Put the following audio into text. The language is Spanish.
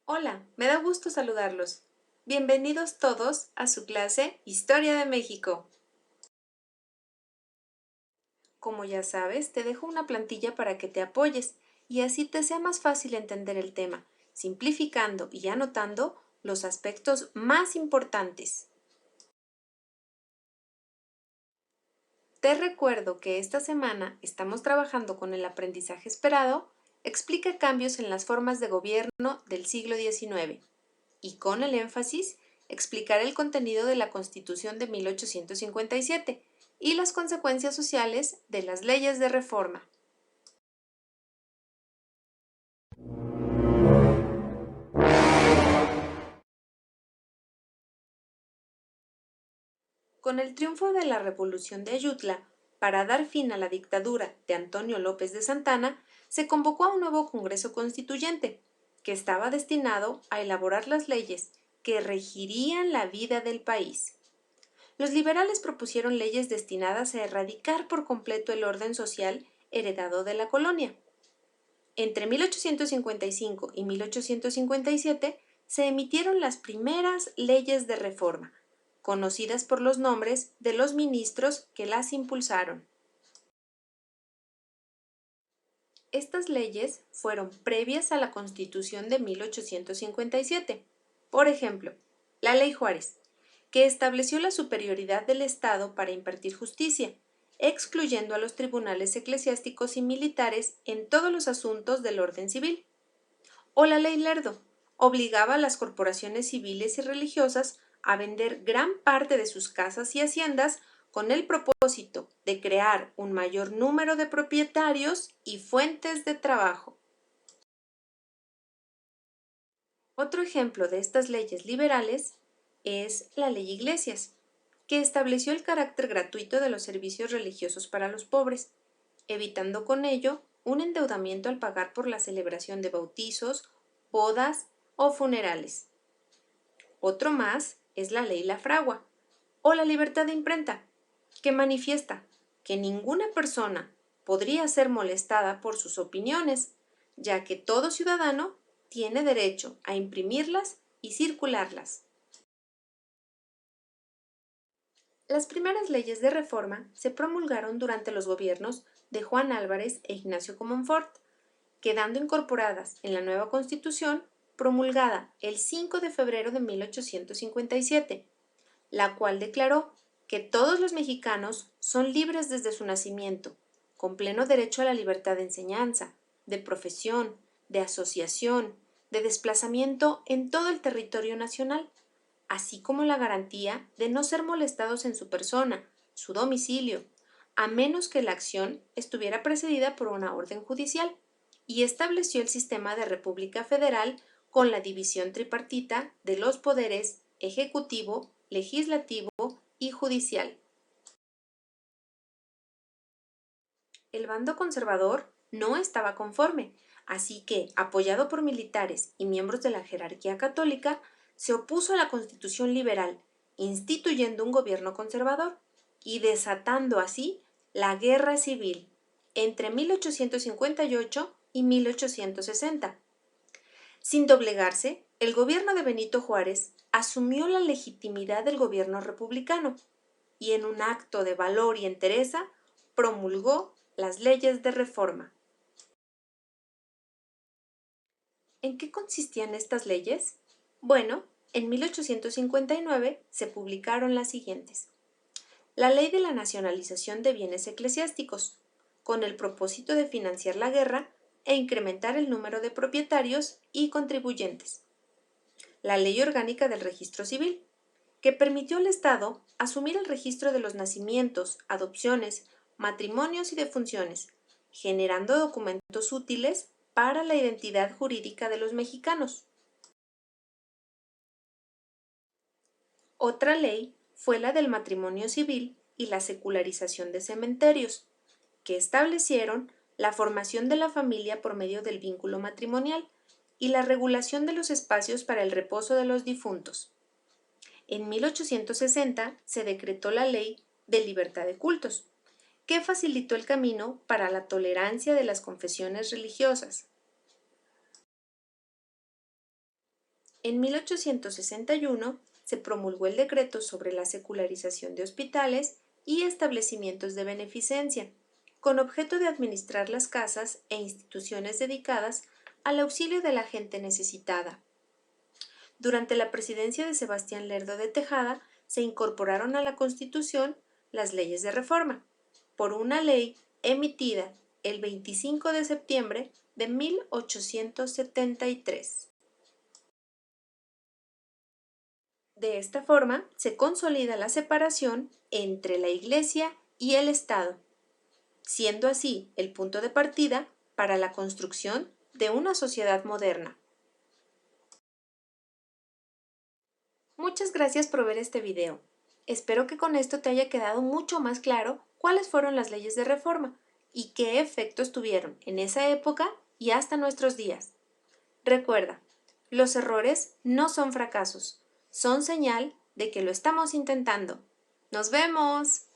Hola, me da gusto saludarlos. Bienvenidos todos a su clase Historia de México. Como ya sabes, te dejo una plantilla para que te apoyes y así te sea más fácil entender el tema, simplificando y anotando los aspectos más importantes. Te recuerdo que esta semana estamos trabajando con el aprendizaje esperado, explica cambios en las formas de gobierno del siglo XIX. Y con el énfasis, explicar el contenido de la Constitución de 1857 y las consecuencias sociales de las leyes de reforma. Con el triunfo de la Revolución de Ayutla, para dar fin a la dictadura de Antonio López de Santana, se convocó a un nuevo Congreso Constituyente, que estaba destinado a elaborar las leyes que regirían la vida del país. Los liberales propusieron leyes destinadas a erradicar por completo el orden social heredado de la colonia. Entre 1855 y 1857 se emitieron las primeras leyes de reforma, conocidas por los nombres de los ministros que las impulsaron. Estas leyes fueron previas a la Constitución de 1857. Por ejemplo, la Ley Juárez, que estableció la superioridad del Estado para impartir justicia, excluyendo a los tribunales eclesiásticos y militares en todos los asuntos del orden civil. O la Ley Lerdo, obligaba a las corporaciones civiles y religiosas a vender gran parte de sus casas y haciendas con el propósito de crear un mayor número de propietarios y fuentes de trabajo. Otro ejemplo de estas leyes liberales es la Ley Iglesias, que estableció el carácter gratuito de los servicios religiosos para los pobres, evitando con ello un endeudamiento al pagar por la celebración de bautizos, bodas o funerales. Otro más es la Ley La Fragua, o la libertad de imprenta, que manifiesta que ninguna persona podría ser molestada por sus opiniones, ya que todo ciudadano tiene derecho a imprimirlas y circularlas. Las primeras leyes de reforma se promulgaron durante los gobiernos de Juan Álvarez e Ignacio Comonfort, quedando incorporadas en la nueva Constitución promulgada el 5 de febrero de 1857, la cual declaró que todos los mexicanos son libres desde su nacimiento, con pleno derecho a la libertad de enseñanza, de profesión, de asociación, de desplazamiento en todo el territorio nacional, así como la garantía de no ser molestados en su persona, su domicilio, a menos que la acción estuviera precedida por una orden judicial, y estableció el sistema de República Federal con la división tripartita de los poderes ejecutivo, legislativo y judicial. El bando conservador no estaba conforme, así que, apoyado por militares y miembros de la jerarquía católica, se opuso a la Constitución liberal, instituyendo un gobierno conservador y desatando así la Guerra Civil entre 1858 y 1860. Sin doblegarse, el gobierno de Benito Juárez asumió la legitimidad del gobierno republicano y en un acto de valor y entereza promulgó las leyes de reforma. ¿En qué consistían estas leyes? Bueno, en 1859 se publicaron las siguientes. La Ley de la Nacionalización de Bienes Eclesiásticos, con el propósito de financiar la guerra e incrementar el número de propietarios y contribuyentes. La Ley Orgánica del Registro Civil, que permitió al Estado asumir el registro de los nacimientos, adopciones, matrimonios y defunciones, generando documentos útiles para la identidad jurídica de los mexicanos. Otra ley fue la del matrimonio civil y la secularización de cementerios, que establecieron la formación de la familia por medio del vínculo matrimonial y la regulación de los espacios para el reposo de los difuntos. En 1860 se decretó la Ley de Libertad de Cultos, que facilitó el camino para la tolerancia de las confesiones religiosas. En 1861 se promulgó el decreto sobre la secularización de hospitales y establecimientos de beneficencia, con objeto de administrar las casas e instituciones dedicadas al auxilio de la gente necesitada. Durante la presidencia de Sebastián Lerdo de Tejada se incorporaron a la Constitución las leyes de reforma, por una ley emitida el 25 de septiembre de 1873. De esta forma se consolida la separación entre la Iglesia y el Estado, siendo así el punto de partida para la construcción de una sociedad moderna. Muchas gracias por ver este video. Espero que con esto te haya quedado mucho más claro cuáles fueron las leyes de reforma y qué efectos tuvieron en esa época y hasta nuestros días. Recuerda, los errores no son fracasos, son señal de que lo estamos intentando. ¡Nos vemos!